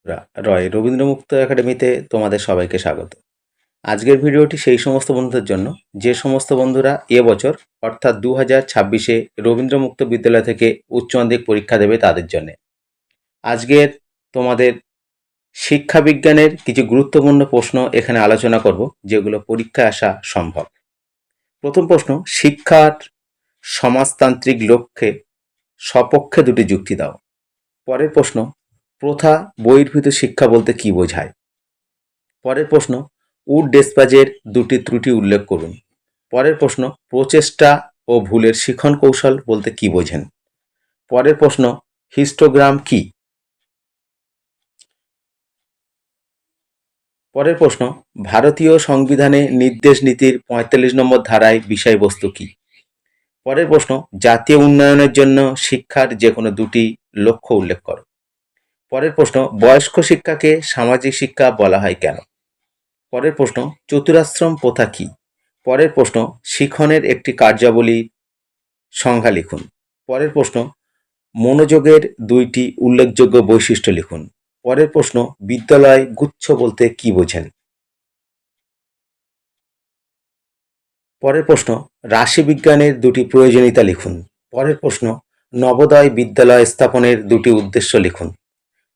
রয় রবীন্দ্রমুক্ত একাডেমিতে তোমাদের সবাইকে স্বাগত। আজকের ভিডিওটি সেই সমস্ত বন্ধুদের জন্য যে সমস্ত বন্ধুরা এবছর অর্থাৎ 2026-এ রবীন্দ্রমুক্ত বিদ্যালয় থেকে উচ্চ মাধ্যমিক পরীক্ষা দেবে তাদের জন্য। আজকের তোমাদের শিক্ষা বিজ্ঞানের কিছু গুরুত্বপূর্ণ প্রশ্ন এখানে আলোচনা করব, যেগুলো পরীক্ষায় আসা সম্ভব। প্রথম প্রশ্ন, শিক্ষার সমাজতান্ত্রিক লক্ষ্যে সপক্ষে দুটি যুক্তি দাও। পরের প্রশ্ন, প্রথা বহির্ভূত শিক্ষা বলতে কি বোঝায়? পরের প্রশ্ন, উড ডেসপাজের দুটি ত্রুটি উল্লেখ করুন। পরের প্রশ্ন, প্রচেষ্টা ও ভুলের শিখন কৌশল বলতে কি বোঝেন? পরের প্রশ্ন, হিস্টোগ্রাম কি? পরের প্রশ্ন, ভারতীয় সংবিধানে নির্দেশ নীতির 45 নম্বর ধারায় বিষয়বস্তু কি? পরের প্রশ্ন, জাতীয় উন্নয়নের জন্য শিক্ষার যে কোনো দুটি লক্ষ্য উল্লেখ করো। পরের প্রশ্ন, বয়স্ক শিক্ষাকে সামাজিক শিক্ষা বলা হয় কেন? পরের প্রশ্ন, চতুরাশ্রম প্রথা কি? পরের প্রশ্ন, শিখনের একটি কার্যাবলীর সংজ্ঞা লিখুন। পরের প্রশ্ন, মনোযোগের দুইটি উল্লেখযোগ্য বৈশিষ্ট্য লিখুন। পরের প্রশ্ন, বিদ্যালয় গুচ্ছ বলতে কি বোঝেন? পরের প্রশ্ন, রাশিবিজ্ঞানের দুটি প্রয়োজনীয়তা লিখুন। পরের প্রশ্ন, নবোদয় বিদ্যালয় স্থাপনের দুটি উদ্দেশ্য লিখুন।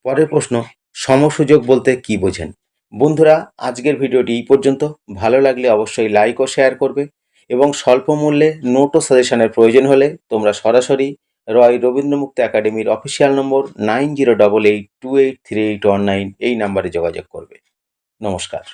পরের প্রশ্ন, সমসুযোগ বলতে কি বোঝেন? বন্ধুরা, আজকের ভিডিওটি এই পর্যন্ত। ভালো লাগলে অবশ্যই লাইক ও শেয়ার করবে, এবং স্বল্প মূল্যে নোট ও সাজেশনের প্রয়োজন হলে তোমরা সরাসরি রয় রবীন্দ্রমুক্ত একাডেমির অফিসিয়াল নম্বর 9088283819 এই নাম্বারে যোগাযোগ করবে। নমস্কার।